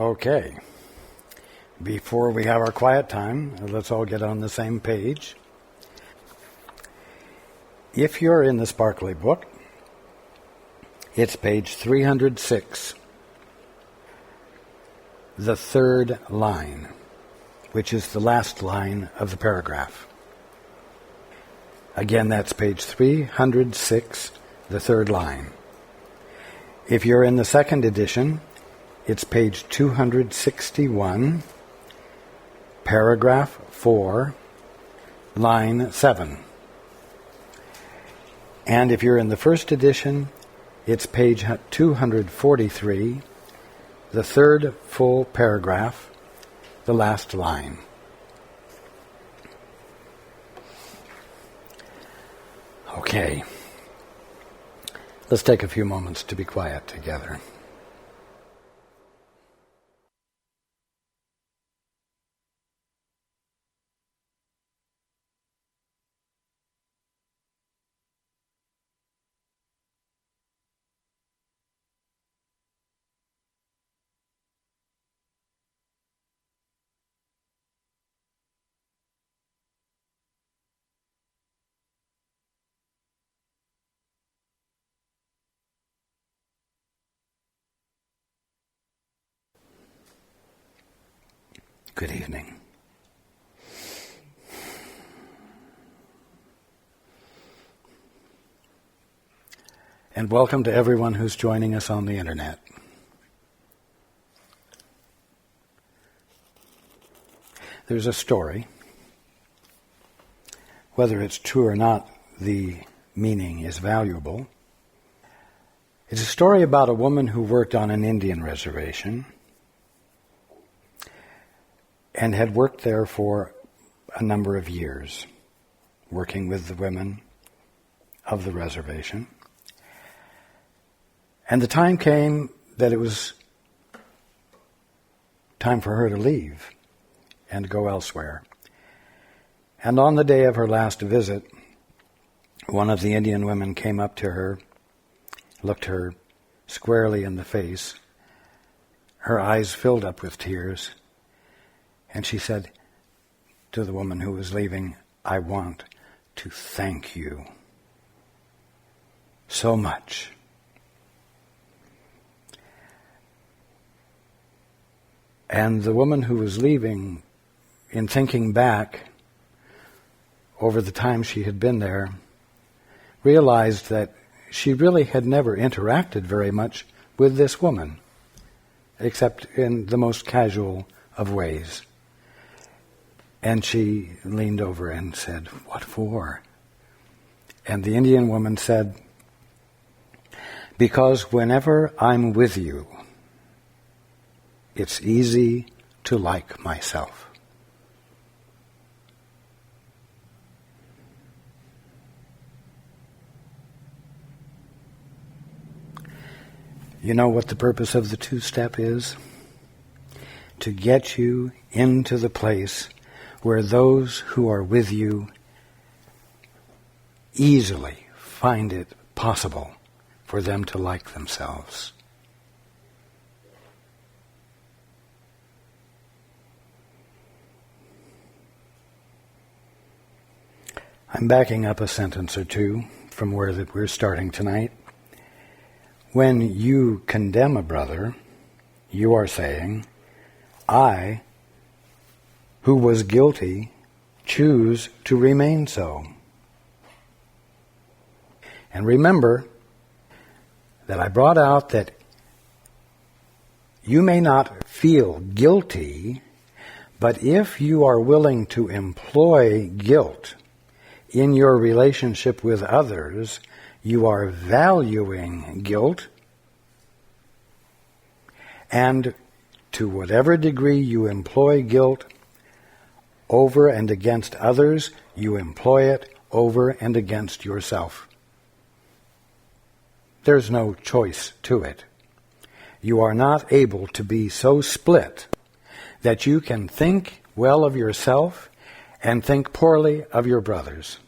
Okay. Before we have our quiet time, let's all get on the same page. If you're in the Sparkly book, it's page 306, the third line, which is the last line of the paragraph. Again, that's page 306, the third line. If you're in the second edition, it's page 261, paragraph 4, line 7. And if you're in the first edition, it's page 243, the third full paragraph, the last line. Okay. Let's take a few moments to be quiet together. Good evening. And welcome to everyone who's joining us on the internet. There's a story. Whether it's true or not, the meaning is valuable. It's a story about a woman who worked on an Indian reservation and had worked there for a number of years, working with the women of the reservation. And the time came that it was time for her to leave and go elsewhere. And on the day of her last visit, one of the Indian women came up to her, looked her squarely in the face. Her eyes filled up with tears. And she said to the woman who was leaving, "I want to thank you so much." And the woman who was leaving, in thinking back over the time she had been there, realized that she really had never interacted very much with this woman, except in the most casual of ways. And she leaned over and said, "What for?" And the Indian woman said, "Because whenever I'm with you, it's easy to like myself." You know what the purpose of the two-step is? To get you into the place where those who are with you easily find it possible for them to like themselves. I'm backing up a sentence or two from where we're starting tonight. When you condemn a brother, you are saying, "I, who was guilty, choose to remain so." And remember that I brought out that you may not feel guilty, but if you are willing to employ guilt in your relationship with others, you are valuing guilt, and to whatever degree you employ guilt over and against others, you employ it over and against yourself. There's no choice to it. You are not able to be so split that you can think well of yourself and think poorly of your brothers.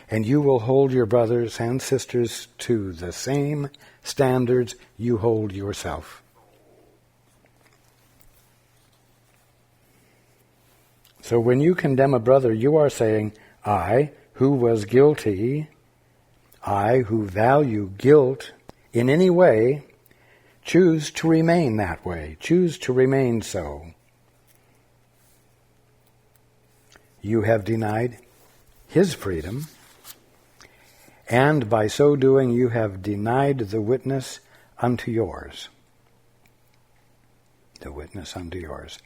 And you will hold your brothers and sisters to the same standards you hold yourself. So when you condemn a brother, you are saying, I, who was guilty, I, who value guilt in any way, choose to remain that way, choose to remain so. You have denied his freedom, and by so doing you have denied the witness unto yours. The witness unto yours.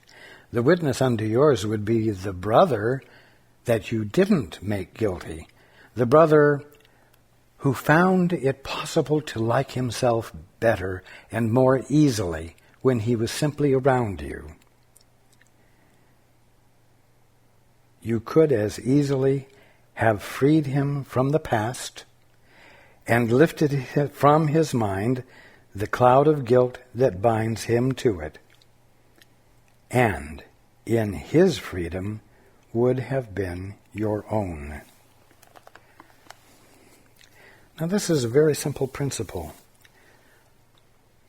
The witness unto yours would be the brother that you didn't make guilty. The brother who found it possible to like himself better and more easily when he was simply around you. You could as easily have freed him from the past and lifted from his mind the cloud of guilt that binds him to it, and in his freedom would have been your own. Now this is a very simple principle.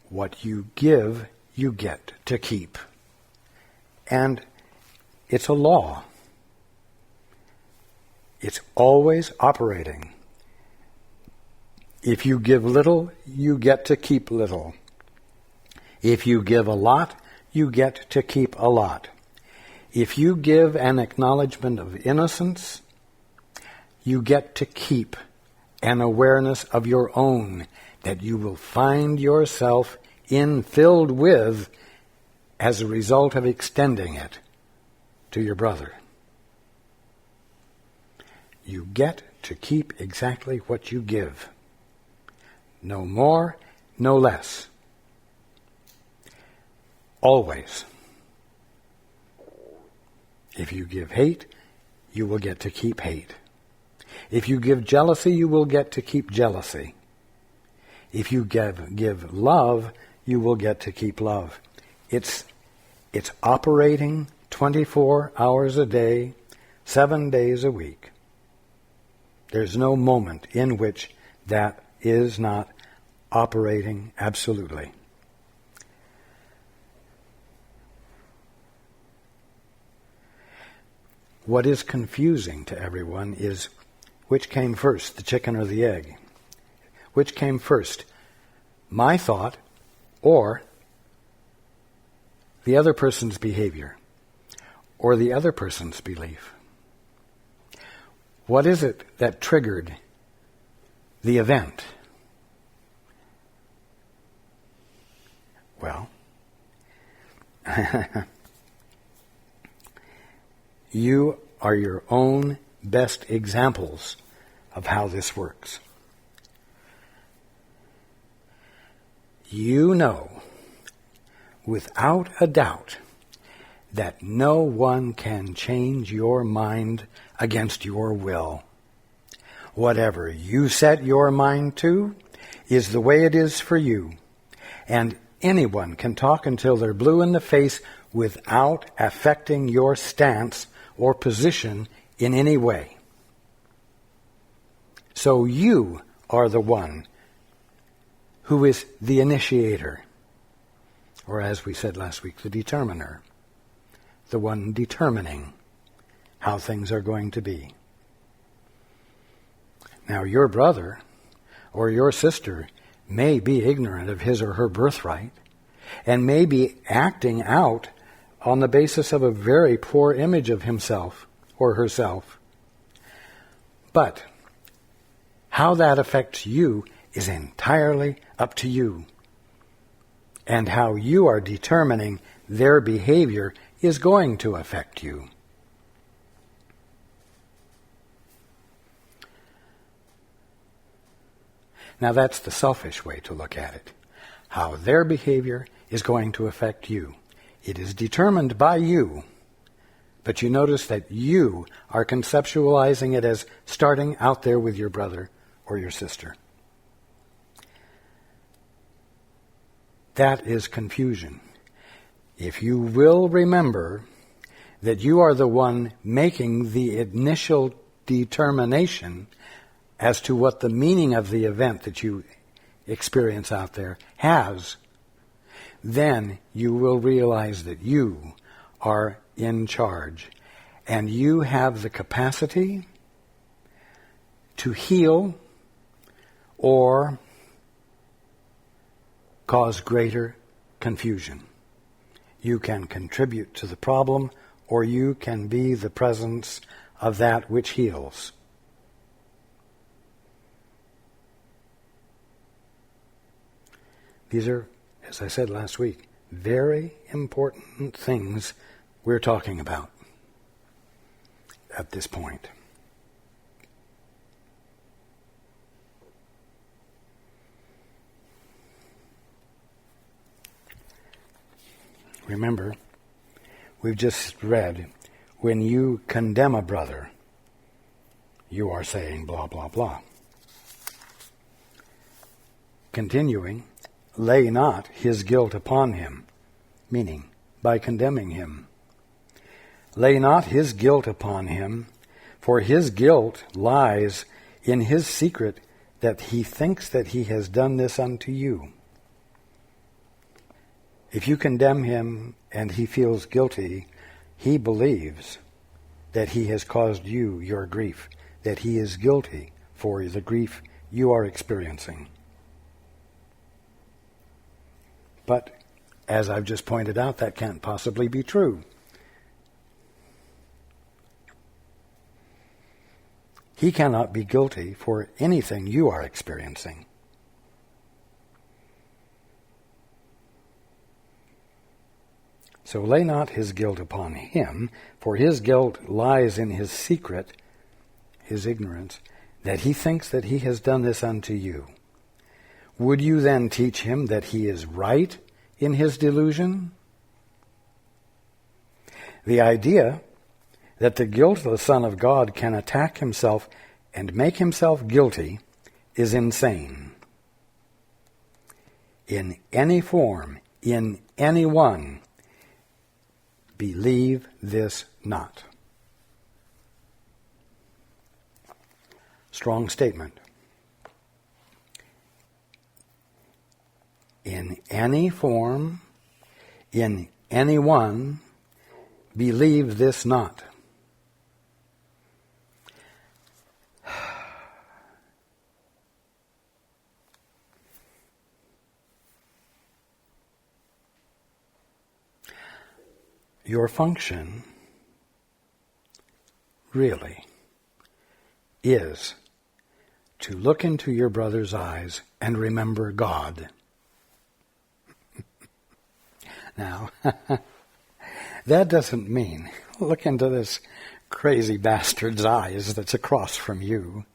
What you give, you get to keep. And it's a law. It's always operating. If you give little, you get to keep little. If you give a lot, you get to keep a lot. If you give an acknowledgement of innocence, you get to keep an awareness of your own that you will find yourself filled with as a result of extending it to your brother. You get to keep exactly what you give. No more, no less. Always. If you give hate, you will get to keep hate. If you give jealousy, you will get to keep jealousy. If you give love, you will get to keep love. It's operating 24 hours a day, 7 days a week. There's no moment in which that is not operating absolutely. What is confusing to everyone is which came first, the chicken or the egg? Which came first, my thought or the other person's behavior or the other person's belief? What is it that triggered the event? Well, you are your own best examples of how this works. You know, without a doubt, that no one can change your mind against your will. Whatever you set your mind to is the way it is for you. And anyone can talk until they're blue in the face without affecting your stance or position in any way. So you are the one who is the initiator, or as we said last week, the determiner, the one determining how things are going to be. Now, your brother or your sister may be ignorant of his or her birthright and may be acting out on the basis of a very poor image of himself or herself. But how that affects you is entirely up to you. And how you are determining their behavior is going to affect you. Now that's the selfish way to look at it. How their behavior is going to affect you. It is determined by you. But you notice that you are conceptualizing it as starting out there with your brother or your sister. That is confusion. If you will remember that you are the one making the initial determination as to what the meaning of the event that you experience out there has, then you will realize that you are in charge And you have the capacity to heal or cause greater confusion. You can contribute to the problem, or you can be the presence of that which heals. These are, as I said last week, very important things we're talking about at this point. Remember, we've just read, when you condemn a brother, you are saying blah, blah, blah. Continuing, lay not his guilt upon him, meaning by condemning him. Lay not his guilt upon him, for his guilt lies in his secret, that he thinks that he has done this unto you. If you condemn him and he feels guilty, he believes that he has caused you your grief, that he is guilty for the grief you are experiencing. But, as I've just pointed out, that can't possibly be true. He cannot be guilty for anything you are experiencing. So lay not his guilt upon him, for his guilt lies in his secret, his ignorance, that he thinks that he has done this unto you. Would you then teach him that he is right in his delusion? The idea that the guiltless Son of God can attack himself and make himself guilty is insane. In any form, in any one, believe this not. Strong statement. In any form, in any one, believe this not. Your function really is to look into your brother's eyes and remember God. Now, that doesn't mean look into this crazy bastard's eyes that's across from you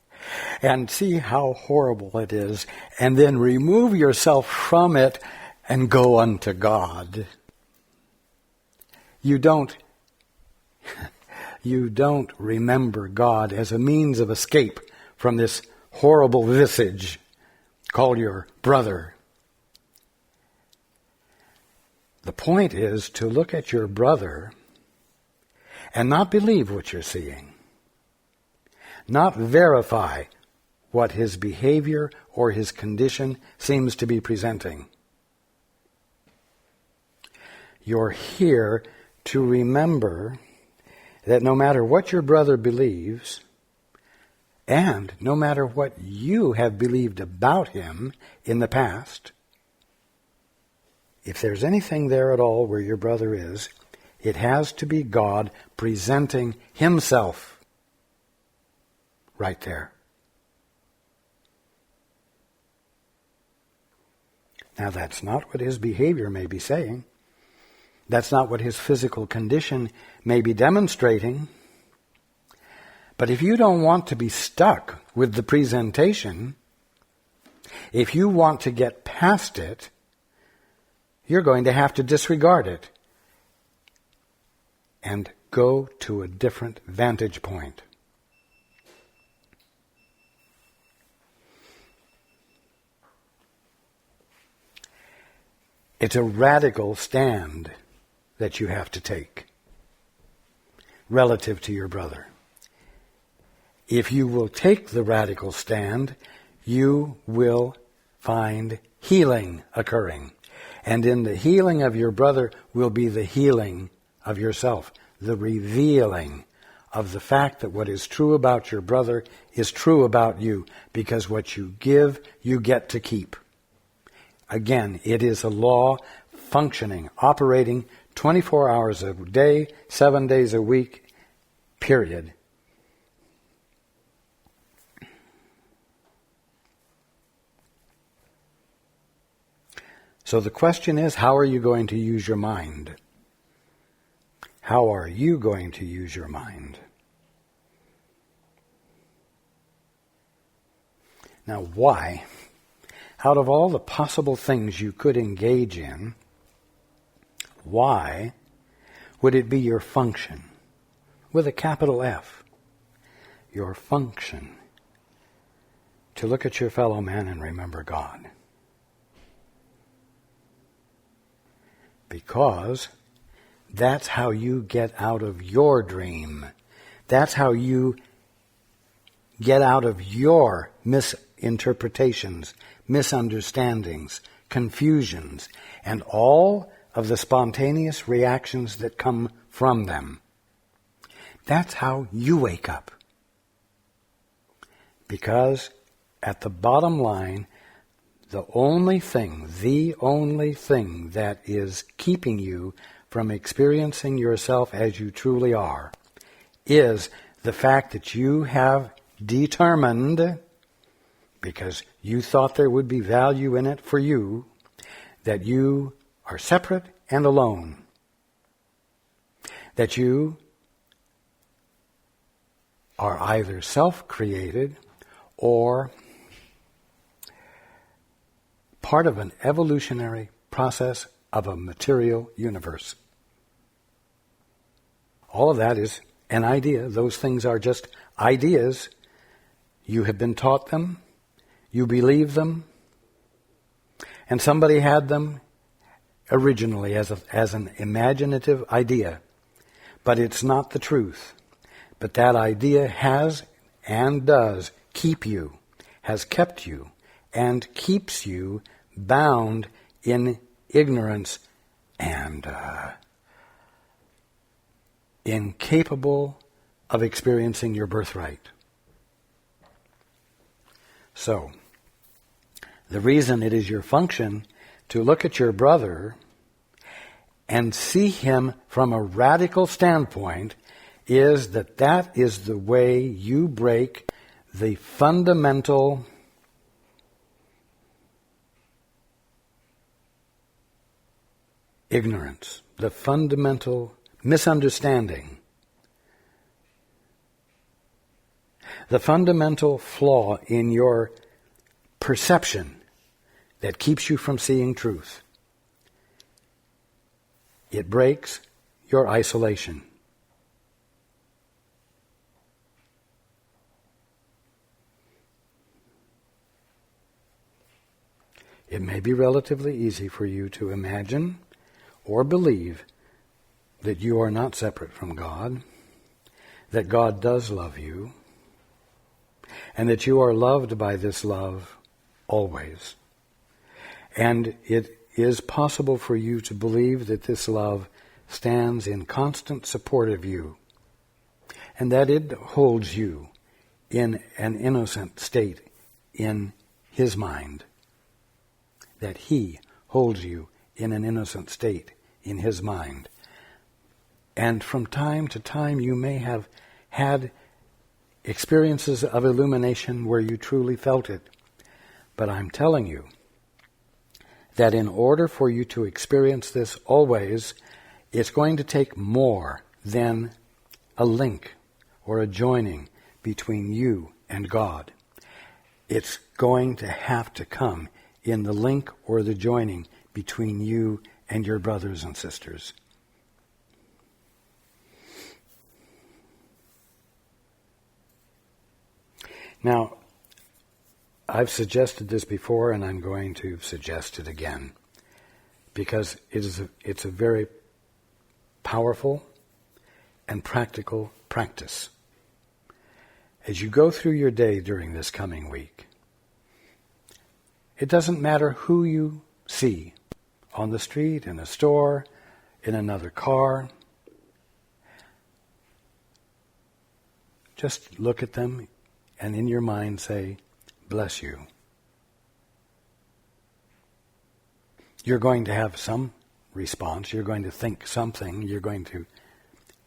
and see how horrible it is, and then remove yourself from it and go unto God. You don't remember God as a means of escape from this horrible visage called your brother. The point is to look at your brother and not believe what you're seeing, not verify what his behavior or his condition seems to be presenting. You're here to remember that no matter what your brother believes, and no matter what you have believed about him in the past, if there's anything there at all where your brother is, it has to be God presenting himself right there. Now, that's not what his behavior may be saying. That's not what his physical condition may be demonstrating. But if you don't want to be stuck with the presentation, if you want to get past it, you're going to have to disregard it and go to a different vantage point. It's a radical stand that you have to take relative to your brother. If you will take the radical stand, you will find healing occurring. And in the healing of your brother will be the healing of yourself, the revealing of the fact that what is true about your brother is true about you, because what you give, you get to keep. Again, it is a law functioning, operating 24 hours a day, 7 days a week, period. So the question is, how are you going to use your mind? How are you going to use your mind? Now, why? Out of all the possible things you could engage in, why would it be your function, with a capital F, your function, to look at your fellow man and remember God? Because that's how you get out of your dream. That's how you get out of your misinterpretations, misunderstandings, confusions, and all of the spontaneous reactions that come from them. That's how you wake up. Because at the bottom line, the only thing that is keeping you from experiencing yourself as you truly are is the fact that you have determined, because you thought there would be value in it for you, that you are separate and alone. That you are either self-created or part of an evolutionary process of a material universe. All of that is an idea. Those things are just ideas. You have been taught them. You believe them. And somebody had them originally as an imaginative idea. But it's not the truth. But that idea has and does keep you, has kept you, and keeps you bound in ignorance and incapable of experiencing your birthright. So, the reason it is your function to look at your brother and see him from a radical standpoint is that is the way you break the fundamental ignorance, the fundamental misunderstanding, the fundamental flaw in your perception that keeps you from seeing truth. It breaks your isolation. It may be relatively easy for you to imagine or believe that you are not separate from God, that God does love you, and that you are loved by this love always. And it is possible for you to believe that this love stands in constant support of you, and that it holds you in an innocent state in His mind, that He holds you in an innocent state in His mind. And from time to time you may have had experiences of illumination where you truly felt it. But I'm telling you that in order for you to experience this always, it's going to take more than a link or a joining between you and God. It's going to have to come in the link or the joining between you and your brothers and sisters. Now, I've suggested this before, and I'm going to suggest it again, because it's a very powerful and practical practice. As you go through your day during this coming week, it doesn't matter who you see on the street, in a store, in another car. just look at them and in your mind say, bless you. You're going to have some response. You're going to think something. You're going to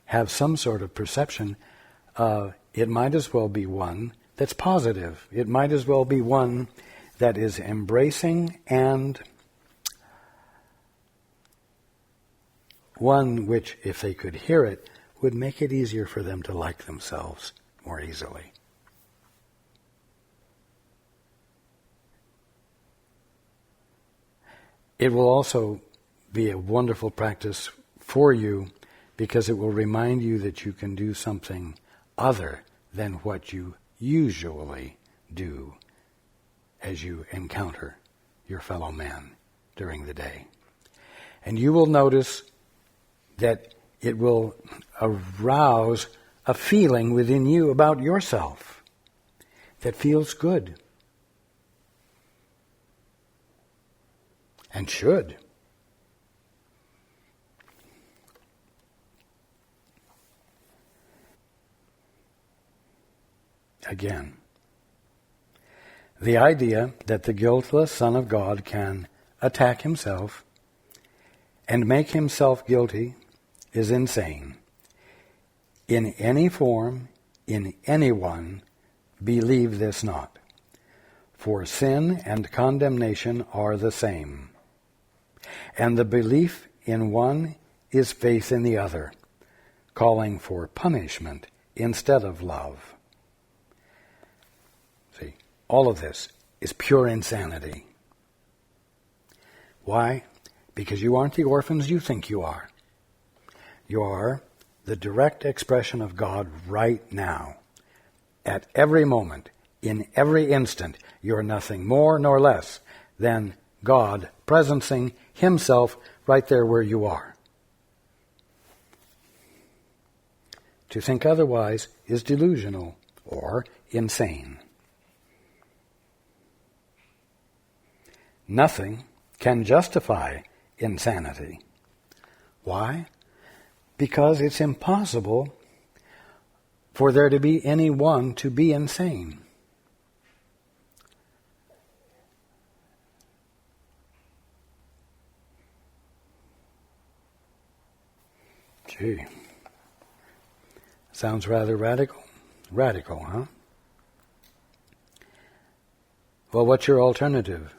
have some sort of perception. It might as well be one that's positive. It might as well be one that is embracing and one which, if they could hear it, would make it easier for them to like themselves more easily. It will also be a wonderful practice for you because it will remind you that you can do something other than what you usually do as you encounter your fellow man during the day. And you will notice that it will arouse a feeling within you about yourself that feels good and should. Again, the idea that the guiltless Son of God can attack himself and make himself guilty is insane. In any form, in anyone, believe this not. For sin and condemnation are the same. And the belief in one is faith in the other, calling for punishment instead of love. See, all of this is pure insanity. Why? Because you aren't the orphans you think you are. You are the direct expression of God right now. At every moment, in every instant, you're nothing more nor less than God presencing himself right there where you are. To think otherwise is delusional or insane. Nothing can justify insanity. Why? Because it's impossible for there to be anyone to be insane. Gee. Sounds rather radical. Radical, huh? Well, what's your alternative?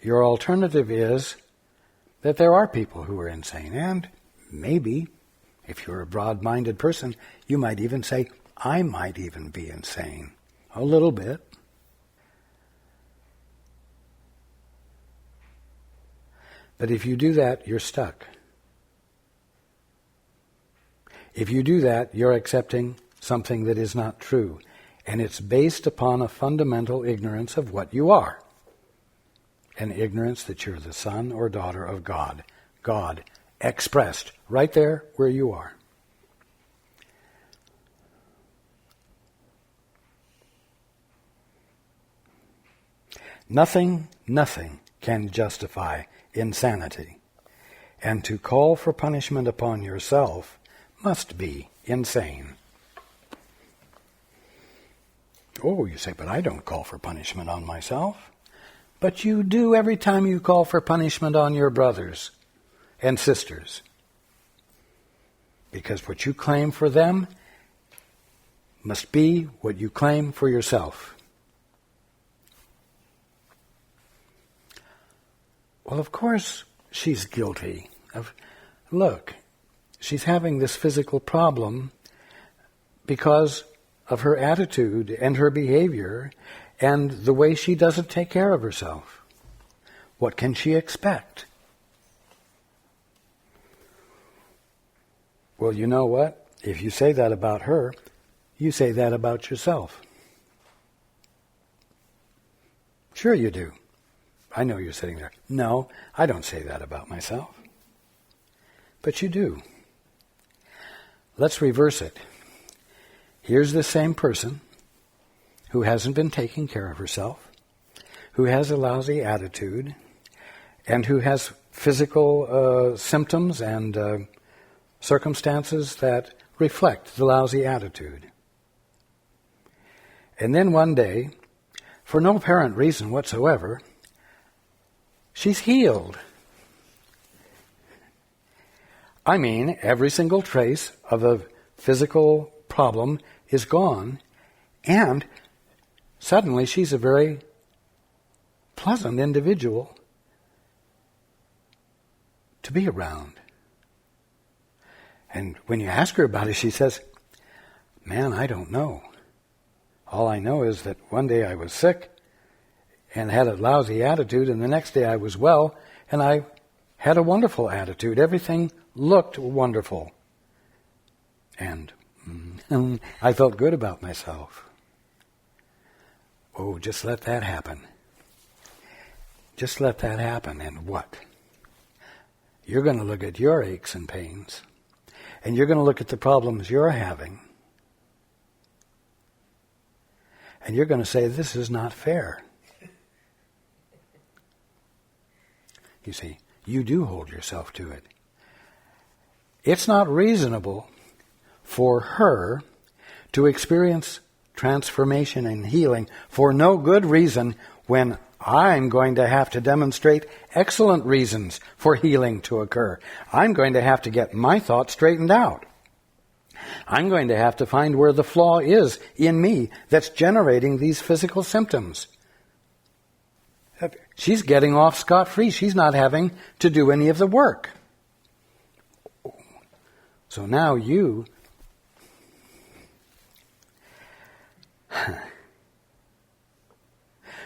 Your alternative is that there are people who are insane, and maybe, if you're a broad-minded person, you might even say, I might even be insane. A little bit. But if you do that, you're stuck. If you do that, you're accepting something that is not true, and it's based upon a fundamental ignorance of what you are. An ignorance that you're the son or daughter of God. God expressed right there where you are. Nothing can justify insanity. And to call for punishment upon yourself must be insane. Oh, you say, but I don't call for punishment on myself. But you do every time you call for punishment on your brothers and sisters. Because what you claim for them must be what you claim for yourself. Well, of course she's guilty. Look, she's having this physical problem because of her attitude and her behavior and the way she doesn't take care of herself. What can she expect? Well, you know what? If you say that about her, you say that about yourself. Sure you do. I know you're sitting there. No, I don't say that about myself. But you do. Let's reverse it. Here's the same person who hasn't been taking care of herself, who has a lousy attitude, and who has physical symptoms and circumstances that reflect the lousy attitude. And then one day, for no apparent reason whatsoever, she's healed. I mean, every single trace of a physical problem is gone, and suddenly she's a very pleasant individual to be around. And when you ask her about it, she says, "Man, I don't know. All I know is that one day I was sick and had a lousy attitude, and the next day I was well, and I had a wonderful attitude. Everything looked wonderful. And I felt good about myself." Oh, just let that happen. Just let that happen, and what? You're going to look at your aches and pains, and you're going to look at the problems you're having, and you're going to say, "This is not fair." You see, you do hold yourself to it. It's not reasonable for her to experience transformation and healing for no good reason when I'm going to have to demonstrate excellent reasons for healing to occur. I'm going to have to get my thoughts straightened out. I'm going to have to find where the flaw is in me that's generating these physical symptoms. She's getting off scot-free. She's not having to do any of the work. So now you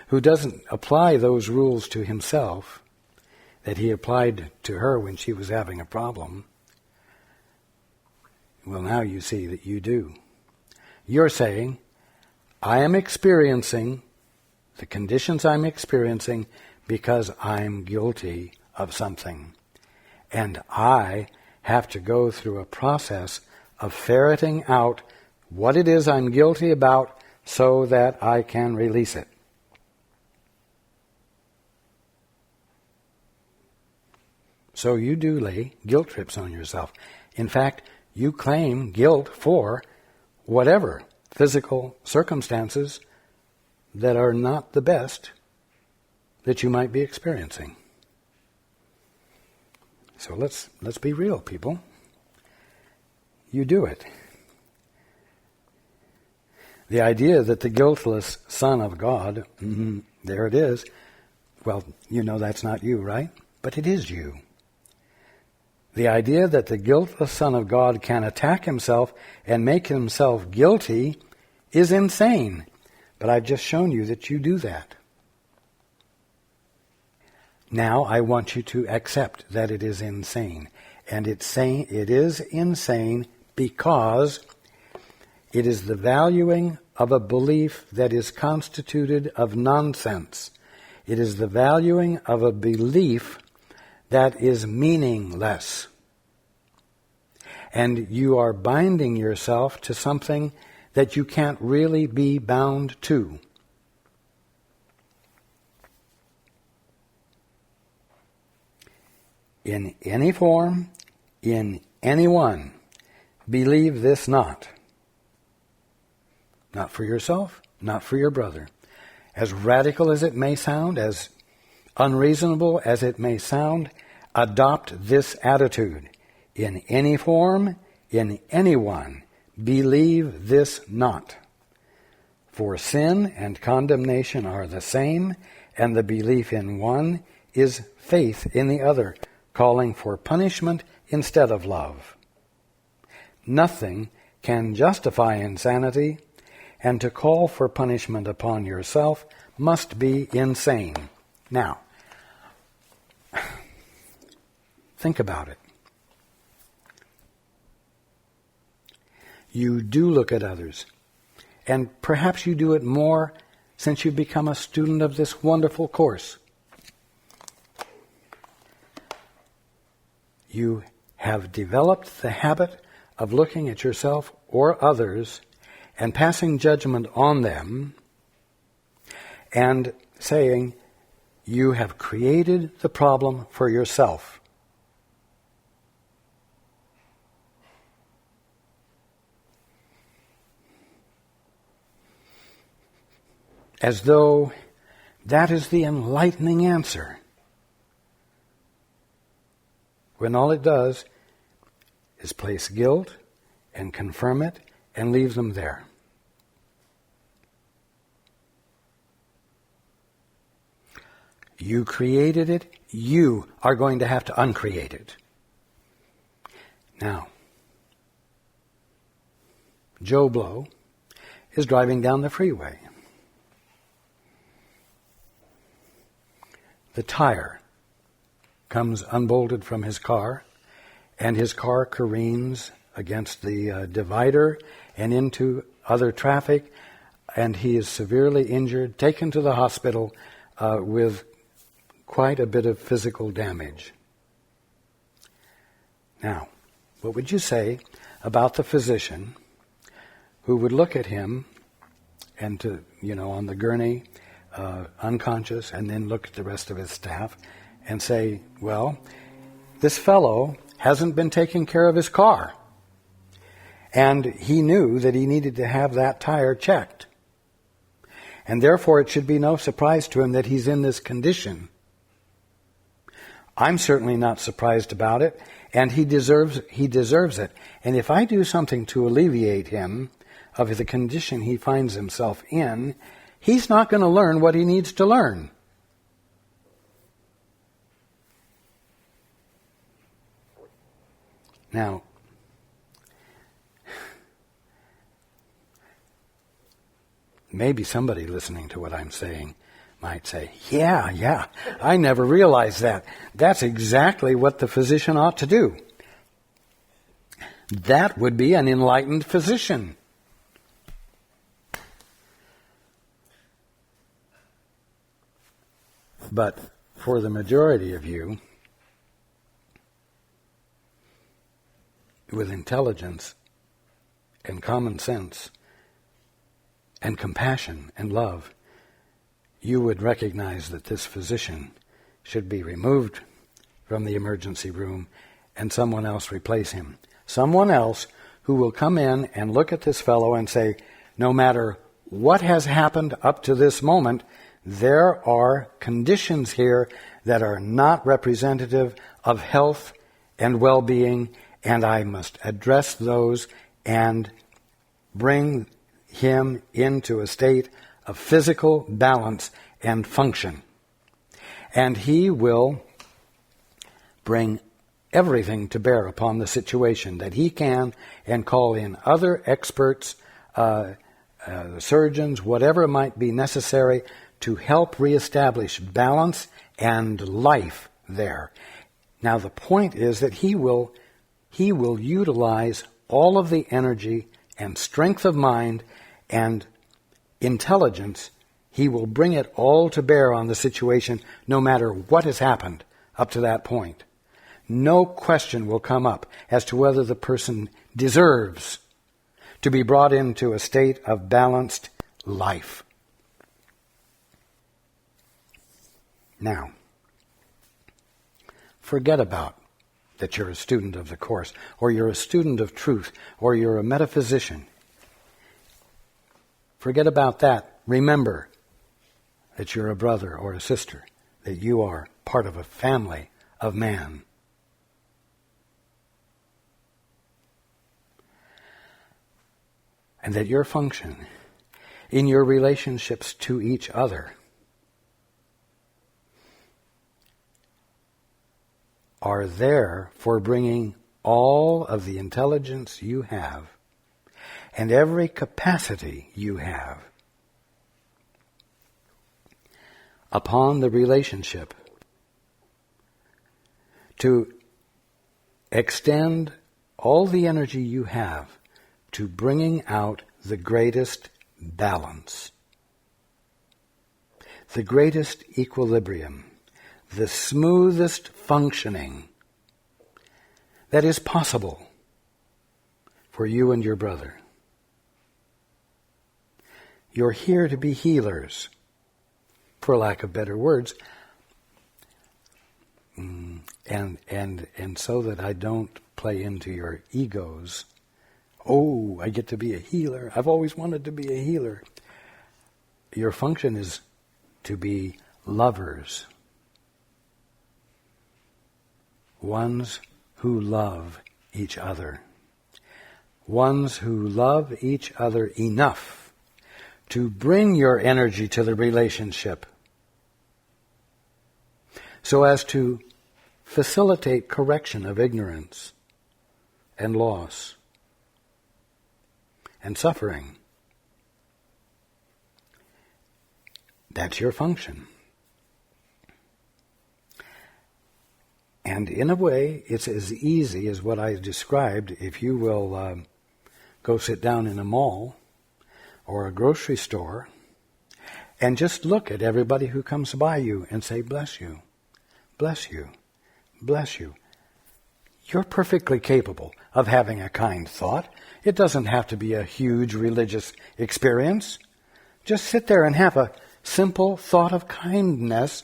who doesn't apply those rules to himself that he applied to her when she was having a problem, well, now you see that you do. You're saying, I am experiencing the conditions I'm experiencing because I'm guilty of something. And I have to go through a process of ferreting out what it is I'm guilty about so that I can release it. So you do lay guilt trips on yourself. In fact, you claim guilt for whatever physical circumstances that are not the best that you might be experiencing. So let's be real, people. You do it. The idea that the guiltless Son of God, there it is. Well, you know that's not you, right? But it is you. The idea that the guiltless Son of God can attack himself and make himself guilty is insane. But I've just shown you that you do that. Now I want you to accept that it is insane. And it is insane because it is the valuing of a belief that is constituted of nonsense. It is the valuing of a belief that is meaningless. And you are binding yourself to something that you can't really be bound to. In any form, in anyone, believe this not. Not for yourself, not for your brother. As radical as it may sound, as unreasonable as it may sound, adopt this attitude. In any form, in anyone, believe this not. For sin and condemnation are the same, and the belief in one is faith in the other, calling for punishment instead of love. Nothing can justify insanity, and to call for punishment upon yourself must be insane. Now, think about it. You do look at others, and perhaps you do it more since you've become a student of this wonderful course. You have developed the habit of looking at yourself or others and passing judgment on them and saying, you have created the problem for yourself. as though that is the enlightening answer, when all it does is place guilt and confirm it and leave them there. You created it, you are going to have to uncreate it. Now, Joe Blow is driving down the freeway. The tire comes unbolted from his car, and his car careens against the divider and into other traffic, and he is severely injured, taken to the hospital with quite a bit of physical damage. Now, what would you say about the physician who would look at him and on the gurney, unconscious, and then look at the rest of his staff and say, well, this fellow hasn't been taking care of his car. And he knew that he needed to have that tire checked. And therefore it should be no surprise to him that he's in this condition. I'm certainly not surprised about it, and he deserves it. And if I do something to alleviate him of the condition he finds himself in, he's not going to learn what he needs to learn. Now, maybe somebody listening to what I'm saying might say, yeah, I never realized that. That's exactly what the physician ought to do. That would be an enlightened physician. But for the majority of you, with intelligence and common sense and compassion and love, you would recognize that this physician should be removed from the emergency room and someone else replace him. Someone else who will come in and look at this fellow and say, no matter what has happened up to this moment, there are conditions here that are not representative of health and well-being, and I must address those and bring him into a state of physical balance and function. And he will bring everything to bear upon the situation that he can, and call in other experts, surgeons, whatever might be necessary to help reestablish balance and life there. Now the point is that he will utilize all of the energy and strength of mind and intelligence. He will bring it all to bear on the situation, no matter what has happened up to that point. No question will come up as to whether the person deserves to be brought into a state of balanced life. Now, forget about that you're a student of the Course, or you're a student of truth, or you're a metaphysician. Forget about that. Remember that you're a brother or a sister, that you are part of a family of man. And that your function in your relationships to each other are there for bringing all of the intelligence you have and every capacity you have upon the relationship to extend all the energy you have to bringing out the greatest balance, the greatest equilibrium, the smoothest functioning that is possible for you and your brother. You're here to be healers, for lack of better words, and so that I don't play into your egos. Oh, I get to be a healer. I've always wanted to be a healer. your function is to be lovers. Ones who love each other. Ones who love each other enough to bring your energy to the relationship so as to facilitate correction of ignorance and loss and suffering. That's your function. And in a way, it's as easy as what I described. If you will go sit down in a mall or a grocery store and just look at everybody who comes by you and say, bless you, bless you, bless you. You're perfectly capable of having a kind thought. It doesn't have to be a huge religious experience. Just sit there and have a simple thought of kindness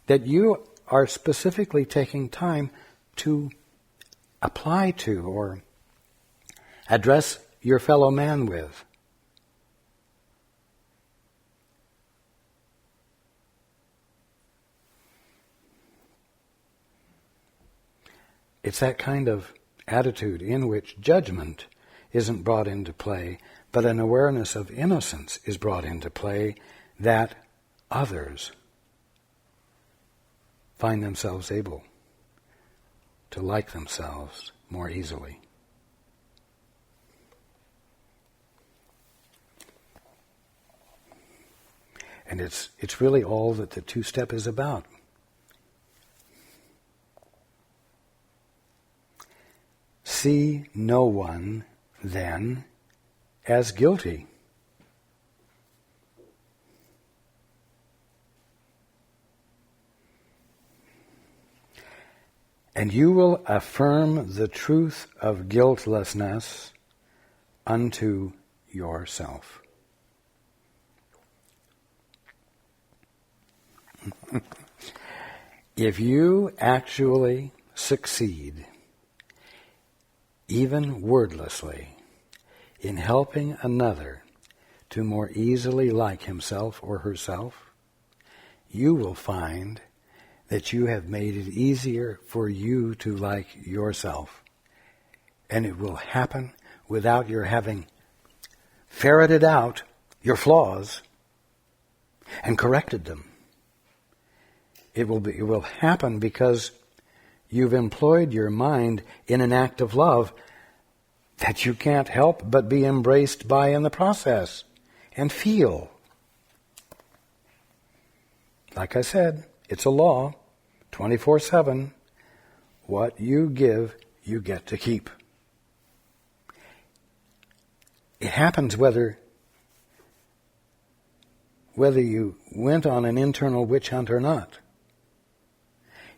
that you are specifically taking time to apply to or address your fellow man with. It's that kind of attitude in which judgment isn't brought into play, but an awareness of innocence is brought into play that others find themselves able to like themselves more easily. And it's really all that the two-step is about. See no one, then, as guilty. And you will affirm the truth of guiltlessness unto yourself. If you actually succeed, even wordlessly, in helping another to more easily like himself or herself, you will find that you have made it easier for you to like yourself. And it will happen without your having ferreted out your flaws and corrected them. It will happen because you've employed your mind in an act of love that you can't help but be embraced by in the process and feel. Like I said, it's a law, 24/7. What you give, you get to keep. It happens whether you went on an internal witch hunt or not.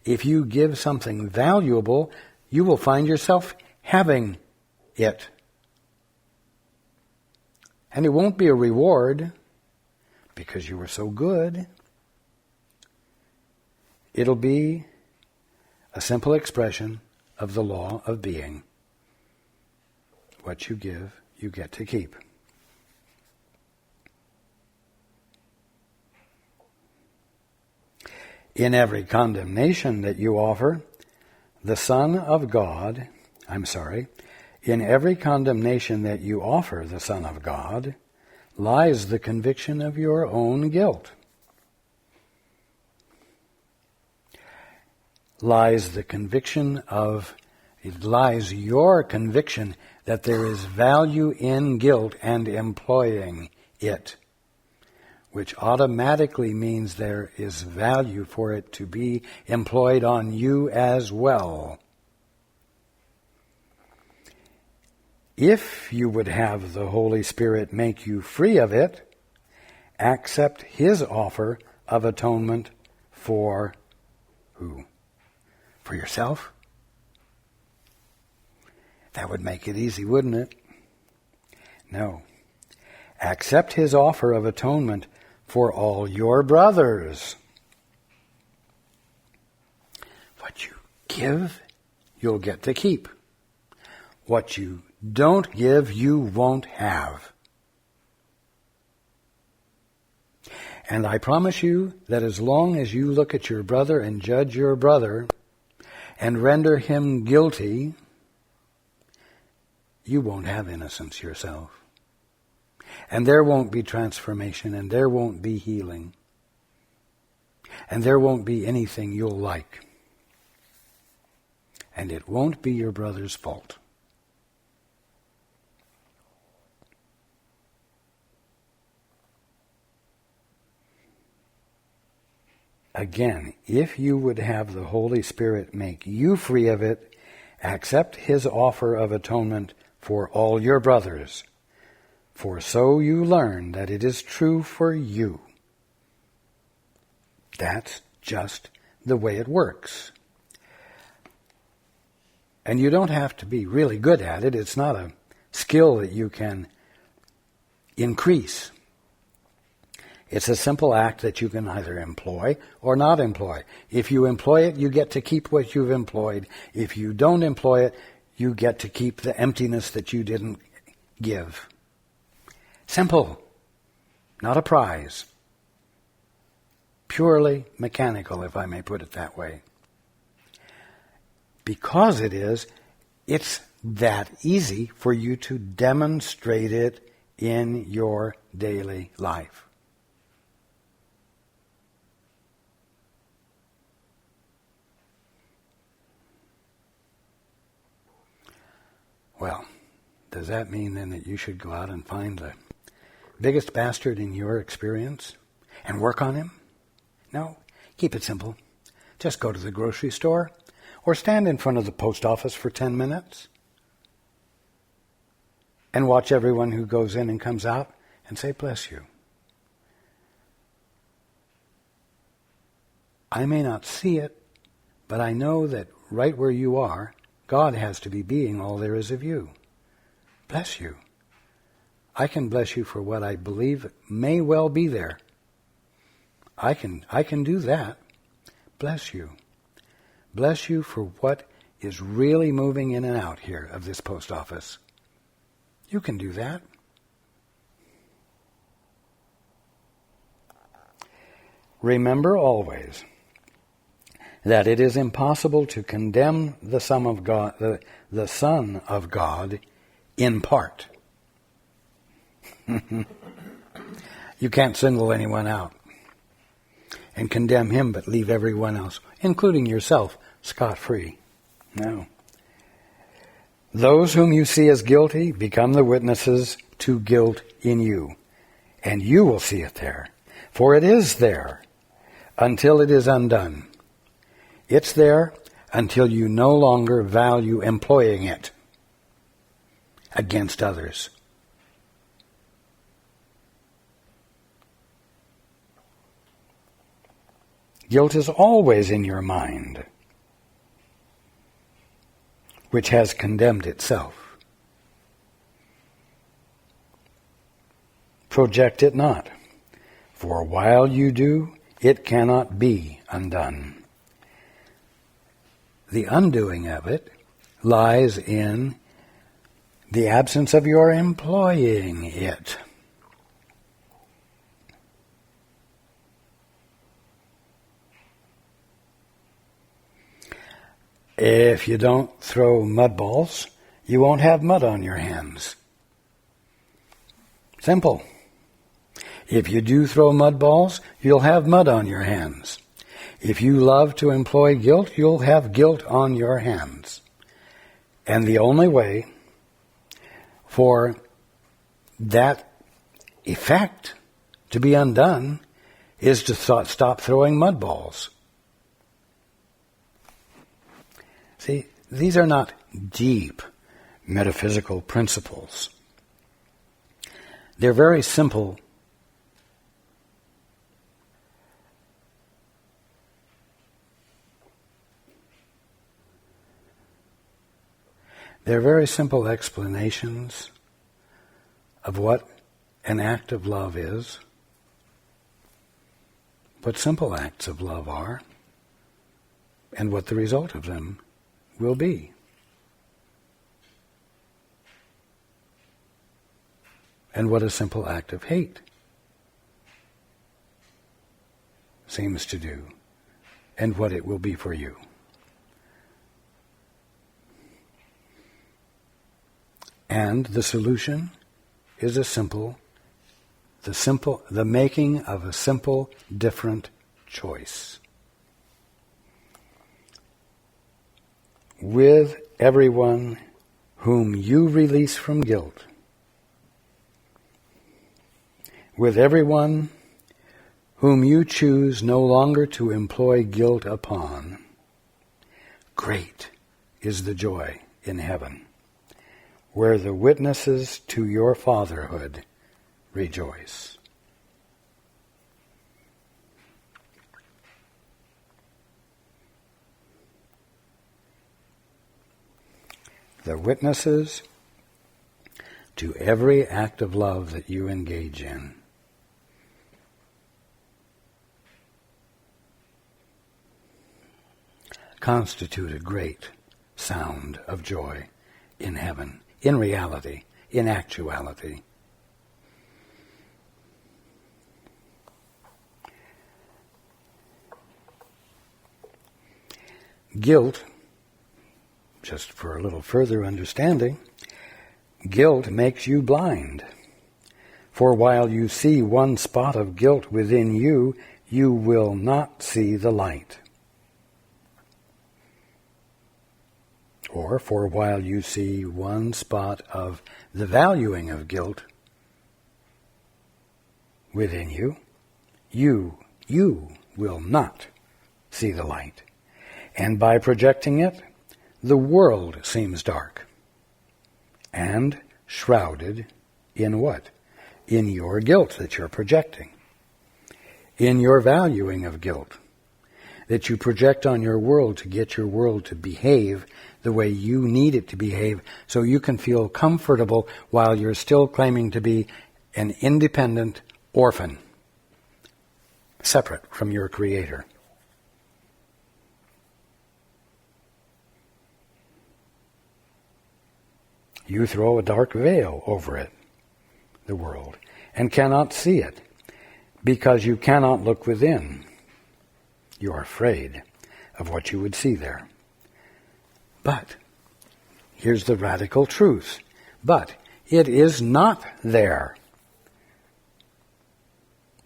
If you give something valuable, you will find yourself having it. And it won't be a reward because you were so good. It'll be a simple expression of the law of being. What you give, you get to keep. In every condemnation that you offer, the Son of God, in every condemnation that you offer the Son of God, lies the conviction of your own guilt. Lies your conviction that there is value in guilt and employing it, which automatically means there is value for it to be employed on you as well. If you would have the Holy Spirit make you free of it, accept His offer of atonement for who? For yourself? That would make it easy, wouldn't it? No. Accept His offer of atonement for all your brothers. What you give, you'll get to keep. What you don't give, you won't have. And I promise you that as long as you look at your brother and judge your brother and render him guilty, you won't have innocence yourself. And there won't be transformation, and there won't be healing, and there won't be anything you'll like. And it won't be your brother's fault. Again, if you would have the Holy Spirit make you free of it, accept His offer of atonement for all your brothers, for so you learn that it is true for you. That's just the way it works. And you don't have to be really good at it. It's not a skill that you can increase. It's a simple act that you can either employ or not employ. If you employ it, you get to keep what you've employed. If you don't employ it, you get to keep the emptiness that you didn't give. Simple. Not a prize. Purely mechanical, if I may put it that way. Because it is, it's that easy for you to demonstrate it in your daily life. Well, does that mean then that you should go out and find the biggest bastard in your experience and work on him? No, keep it simple. Just go to the grocery store or stand in front of the post office for 10 minutes and watch everyone who goes in and comes out and say, bless you. I may not see it, but I know that right where you are, God has to be being all there is of you. Bless you. I can bless you for what I believe may well be there. I can do that. Bless you. Bless you for what is really moving in and out here of this post office. You can do that. Remember always that it is impossible to condemn the Son of God, the Son of God, in part. You can't single anyone out and condemn him, but leave everyone else, including yourself, scot-free. No. Those whom you see as guilty become the witnesses to guilt in you, and you will see it there, for it is there until it is undone. It's there until you no longer value employing it against others. Guilt is always in your mind, which has condemned itself. Project it not, for while you do, it cannot be undone. The undoing of it lies in the absence of your employing it. If you don't throw mud balls, you won't have mud on your hands. Simple. If you do throw mud balls, you'll have mud on your hands. If you love to employ guilt, you'll have guilt on your hands. And the only way for that effect to be undone is to stop throwing mud balls. See, these are not deep metaphysical principles. They're very simple. They're very simple explanations of what an act of love is, what simple acts of love are, and what the result of them will be. And what a simple act of hate seems to do and what it will be for you. And the solution is the making of a simple, different choice. With everyone whom you release from guilt, with everyone whom you choose no longer to employ guilt upon, great is the joy in heaven, where the witnesses to your fatherhood rejoice. The witnesses to every act of love that you engage in. Constitute a great sound of joy in heaven, in reality, in actuality. Guilt, just for a little further understanding, guilt makes you blind. For while you see one spot of guilt within you, you will not see the light. Or for while you see one spot of the valuing of guilt within you, you will not see the light. And by projecting it, the world seems dark and shrouded in what? In your guilt that you're projecting, in your valuing of guilt that you project on your world to get your world to behave the way you need it to behave so you can feel comfortable while you're still claiming to be an independent orphan, separate from your Creator. You throw a dark veil over it, the world, and cannot see it because you cannot look within. You are afraid of what you would see there. But, here's the radical truth, but it is not there.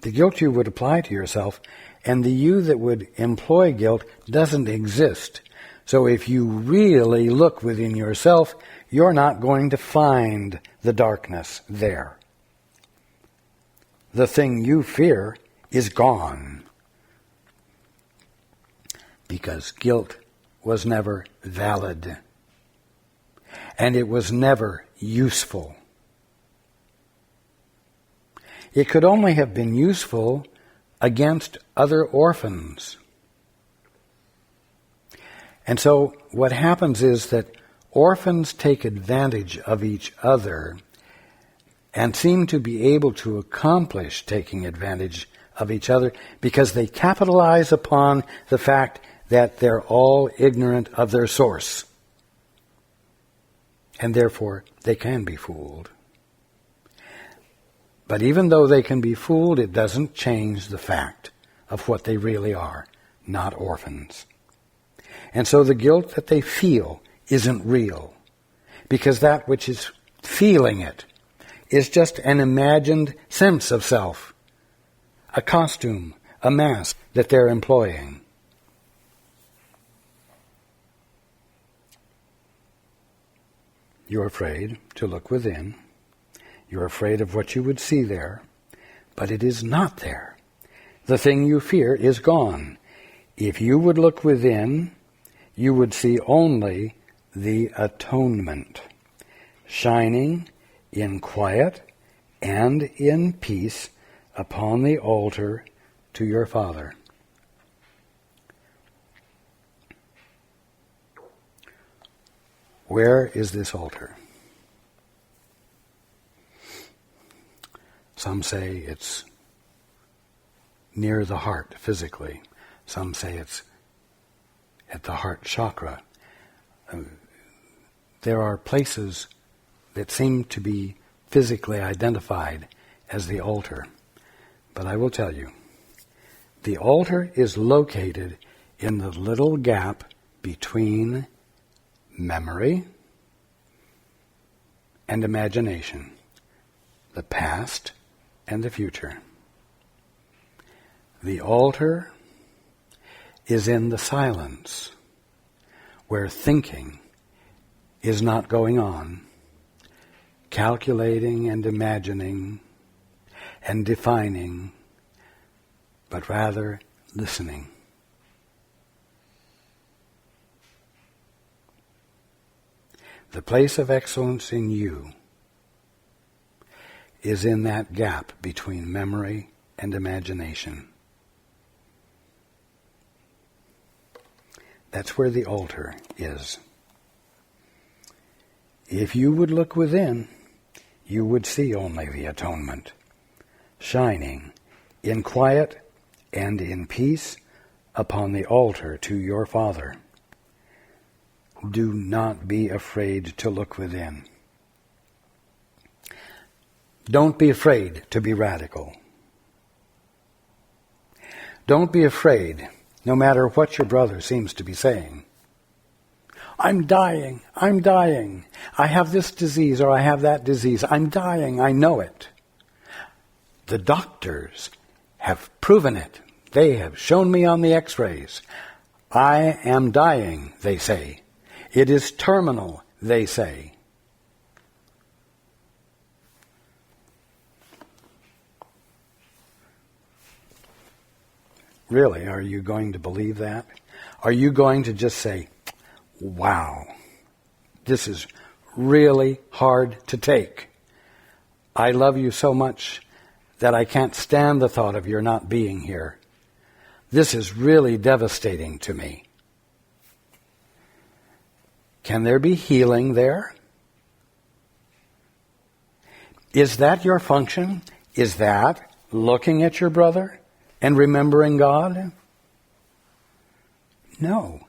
The guilt you would apply to yourself and the you that would employ guilt doesn't exist. So if you really look within yourself, you're not going to find the darkness there. The thing you fear is gone. Because guilt was never valid. And it was never useful. It could only have been useful against other orphans. And so what happens is that orphans take advantage of each other and seem to be able to accomplish taking advantage of each other because they capitalize upon the fact that they're all ignorant of their source. And therefore, they can be fooled. But even though they can be fooled, it doesn't change the fact of what they really are, not orphans. And so the guilt that they feel isn't real, because that which is feeling it is just an imagined sense of self, a costume, a mask that they're employing. You're afraid to look within. You're afraid of what you would see there, but it is not there. The thing you fear is gone. If you would look within, you would see only the atonement, shining in quiet and in peace upon the altar to your Father. Where is this altar? Some say it's near the heart physically. Some say it's at the heart chakra. There are places that seem to be physically identified as the altar. But I will tell you, The altar is located in the little gap between memory and imagination, the past and the future. The altar is in the silence, where thinking is not going on, calculating and imagining and defining, but rather listening. The place of excellence in you is in that gap between memory and imagination. That's where the altar is. If you would look within, you would see only the atonement, shining in quiet and in peace upon the altar to your Father. Do not be afraid to look within. Don't be afraid to be radical. Don't be afraid, no matter what your brother seems to be saying. I'm dying, I have this disease or I have that disease, I'm dying, I know it. The doctors have proven it. They have shown me on the x-rays. I am dying, they say. It is terminal, they say. Really, are you going to believe that? Are you going to just say, wow, this is really hard to take. I love you so much that I can't stand the thought of your not being here. This is really devastating to me. Can there be healing there? Is that your function? Is that looking at your brother and remembering God? No.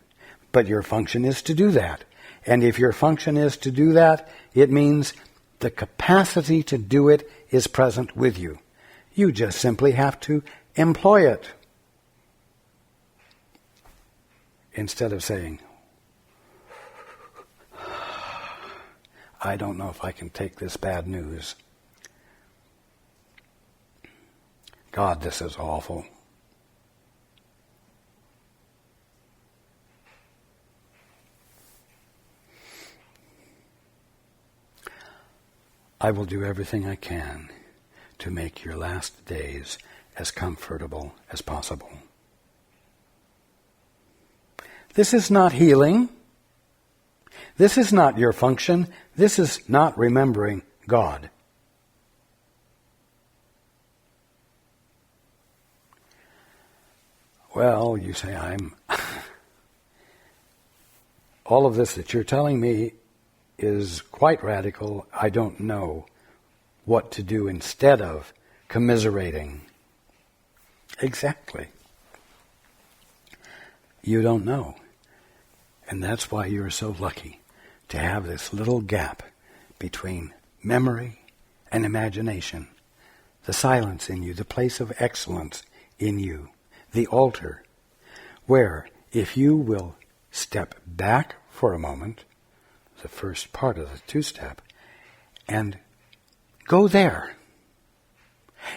But your function is to do that. And if your function is to do that, it means the capacity to do it is present with you. You just simply have to employ it. Instead of saying, I don't know if I can take this bad news. God, this is awful. I will do everything I can to make your last days as comfortable as possible. This is not healing. This is not your function. This is not remembering God. Well, you say, all of this that you're telling me is quite radical. I don't know what to do instead of commiserating. Exactly. You don't know. And that's why you're so lucky to have this little gap between memory and imagination, the silence in you, the place of excellence in you, the altar, where if you will step back for a moment, the first part of the two-step, and go there,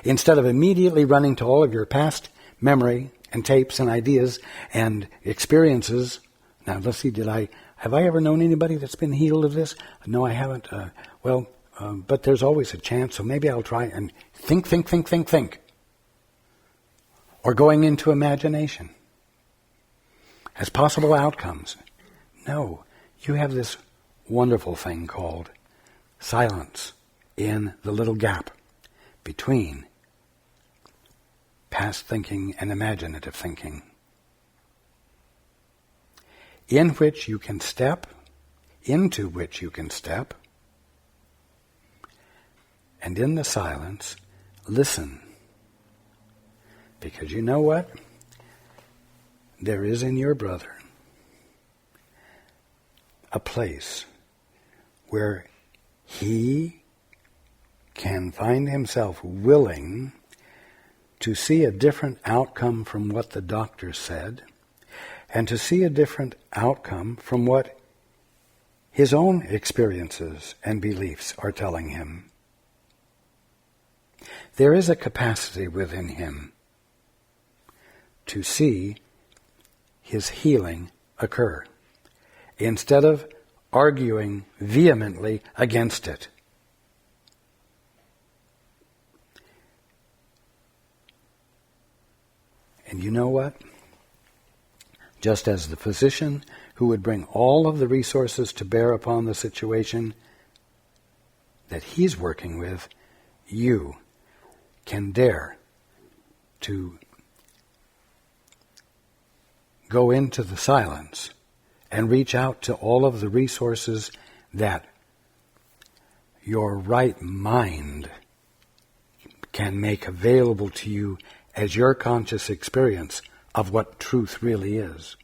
instead of immediately running to all of your past memory and tapes and ideas and experiences. Now, let's see, have I ever known anybody that's been healed of this? No, I haven't. But there's always a chance, so maybe I'll try and think. Or going into imagination as possible outcomes. No, you have this wonderful thing called silence in the little gap between past thinking and imaginative thinking, into which you can step, and in the silence, listen. Because you know what? There is in your brother a place where he can find himself willing to see a different outcome from what the doctor said, and to see a different outcome from what his own experiences and beliefs are telling him. There is a capacity within him to see his healing occur, instead of arguing vehemently against it. And you know what? Just as the physician who would bring all of the resources to bear upon the situation that he's working with, you can dare to go into the silence and reach out to all of the resources that your right mind can make available to you as your conscious experience of what truth really is,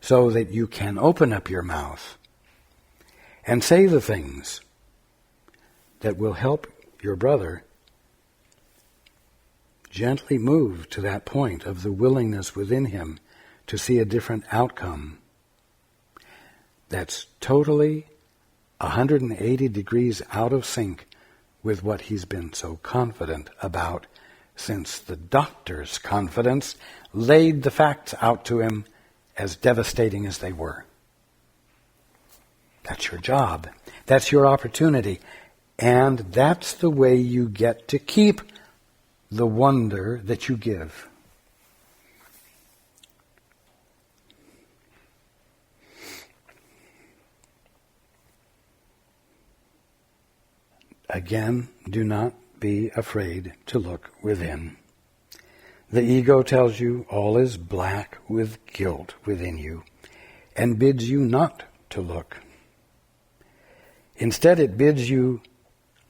so that you can open up your mouth and say the things that will help your brother gently move to that point of the willingness within him to see a different outcome that's totally 180 degrees out of sync with what he's been so confident about, since the doctor's confidence laid the facts out to him as devastating as they were. That's your job. That's your opportunity. And that's the way you get to keep the wonder that you give. Again, do not be afraid to look within. The ego tells you all is black with guilt within you and bids you not to look. Instead, it bids you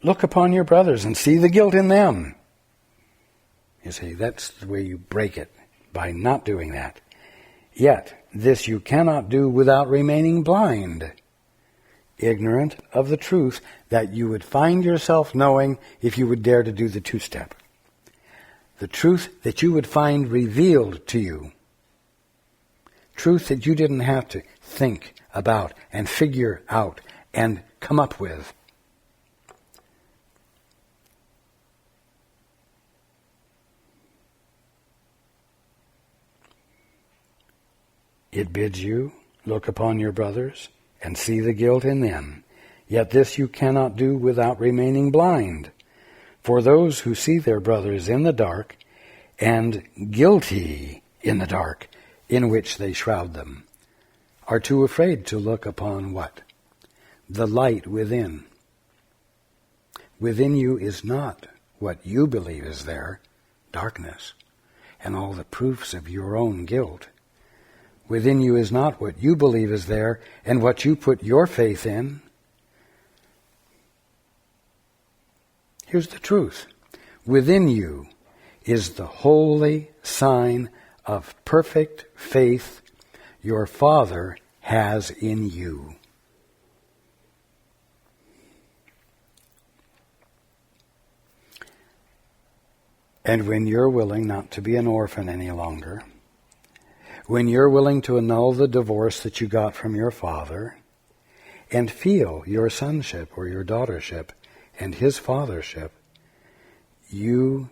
look upon your brothers and see the guilt in them. You see, that's the way you break it, by not doing that. Yet, this you cannot do without remaining blind, ignorant of the truth that you would find yourself knowing if you would dare to do the two-step. The truth that you would find revealed to you. Truth that you didn't have to think about and figure out and come up with. It bids you look upon your brothers and see the guilt in them. Yet this you cannot do without remaining blind. For those who see their brothers in the dark and guilty in the dark in which they shroud them are too afraid to look upon what? The light within. Within you is not what you believe is there, darkness, and all the proofs of your own guilt. Within you is not what you believe is there and what you put your faith in. Here's the truth. Within you is the holy sign of perfect faith your Father has in you. And when you're willing not to be an orphan any longer, when you're willing to annul the divorce that you got from your father and feel your sonship or your daughtership and his fathership, you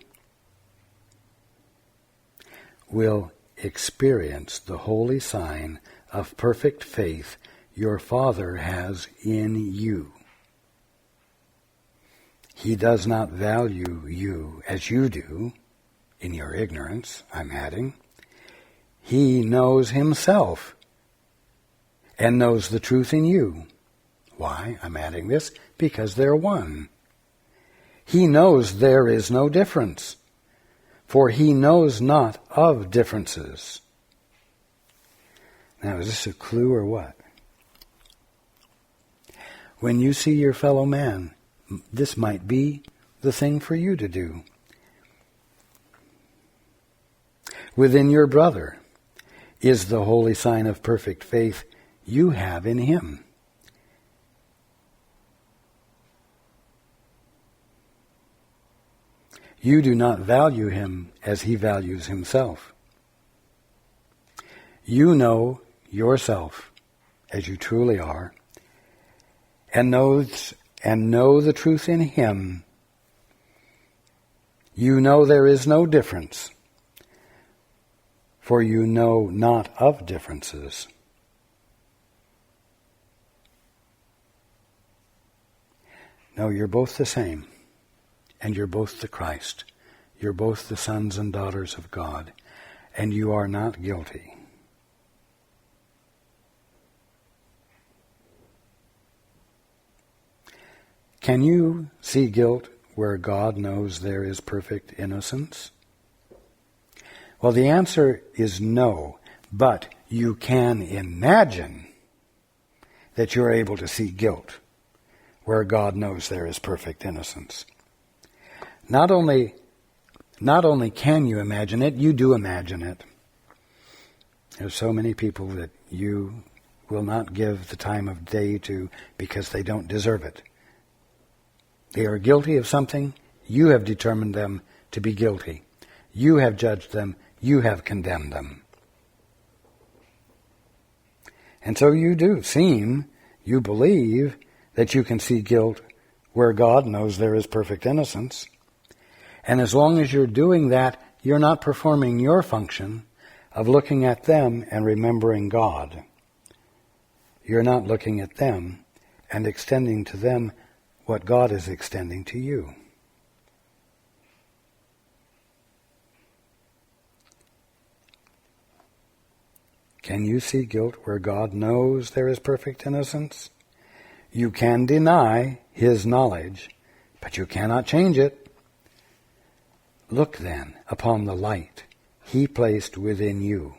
will experience the holy sign of perfect faith your Father has in you. He does not value you as you do, in your ignorance, I'm adding. He knows himself and knows the truth in you. Why? I'm adding this because they're one. He knows there is no difference, for he knows not of differences. Now, is this a clue or what? When you see your fellow man, this might be the thing for you to do. Within your brother is the holy sign of perfect faith you have in him. You do not value him as he values himself. You know yourself as you truly are, and know the truth in him. You know there is no difference, for you know not of differences. No, you're both the same, and you're both the Christ. You're both the sons and daughters of God, and you are not guilty. Can you see guilt where God knows there is perfect innocence? Well, the answer is no, but you can imagine that you're able to see guilt where God knows there is perfect innocence. Not only can you imagine it, you do imagine it. There's so many people that you will not give the time of day to because they don't deserve it. They are guilty of something. You have determined them to be guilty. You have judged them. You have condemned them. And so you believe that you can see guilt where God knows there is perfect innocence. And as long as you're doing that, you're not performing your function of looking at them and remembering God. You're not looking at them and extending to them what God is extending to you. Can you see guilt where God knows there is perfect innocence? You can deny his knowledge, but you cannot change it. Look then upon the light he placed within you,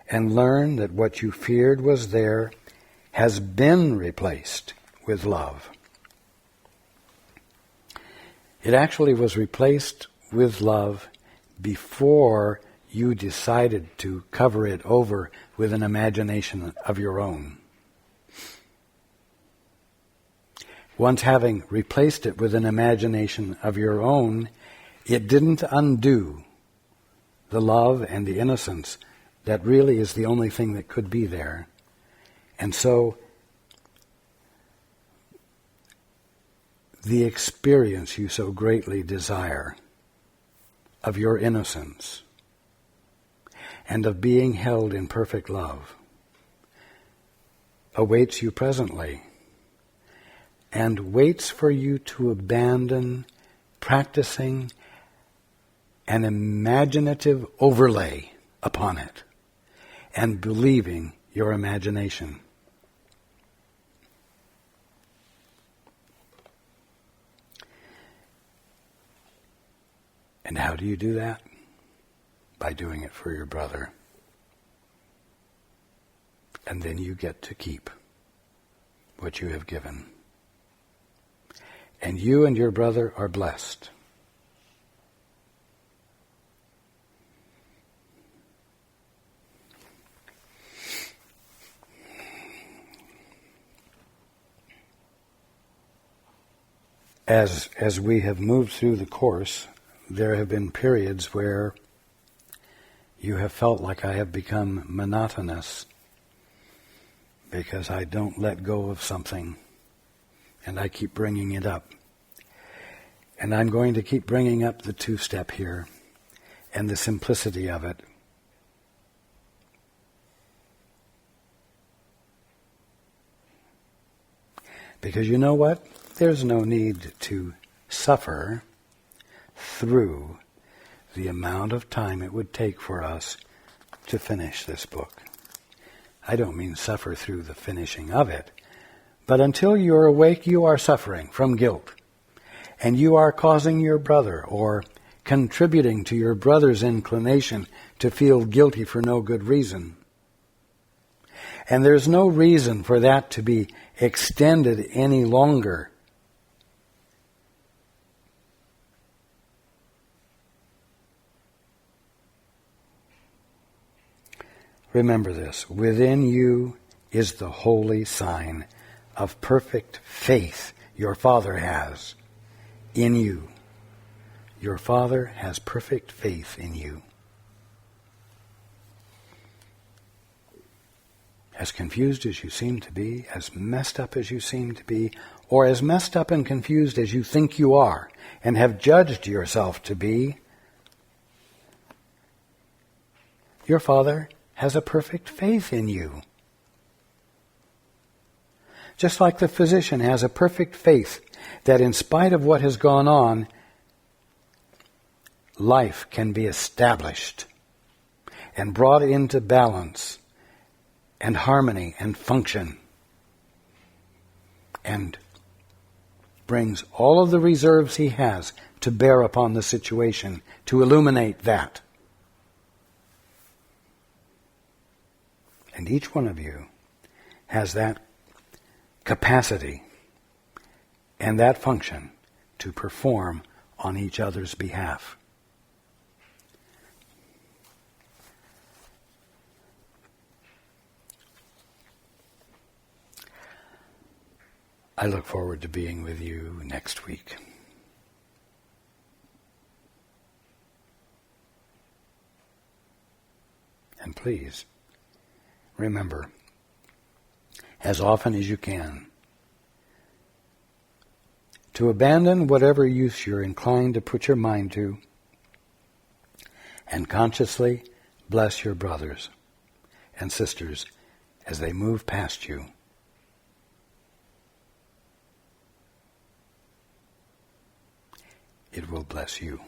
and learn that what you feared was there has been replaced with love. It actually was replaced with love before you decided to cover it over with an imagination of your own. Once having replaced it with an imagination of your own, it didn't undo the love and the innocence that really is the only thing that could be there. And so the experience you so greatly desire of your innocence and of being held in perfect love awaits you presently and waits for you to abandon practicing an imaginative overlay upon it and believing your imagination. And how do you do that? By doing it for your brother. And then you get to keep what you have given. And you and your brother are blessed. As we have moved through the course, there have been periods where you have felt like I have become monotonous because I don't let go of something and I keep bringing it up. And I'm going to keep bringing up the two-step here and the simplicity of it. Because you know what? There's no need to suffer through the amount of time it would take for us to finish this book. I don't mean suffer through the finishing of it, but until you're awake, you are suffering from guilt. And you are causing your brother or contributing to your brother's inclination to feel guilty for no good reason. And there's no reason for that to be extended any longer. Remember this, within you is the holy sign of perfect faith your Father has in you. Your Father has perfect faith in you. As confused as you seem to be, as messed up as you seem to be, or as messed up and confused as you think you are, and have judged yourself to be, your Father has a perfect faith in you. Just like the physician has a perfect faith that in spite of what has gone on, life can be established and brought into balance and harmony and function, and brings all of the reserves he has to bear upon the situation to illuminate that. And each one of you has that capacity and that function to perform on each other's behalf. I look forward to being with you next week. And please, remember, as often as you can, to abandon whatever use you're inclined to put your mind to, and consciously bless your brothers and sisters as they move past you. It will bless you.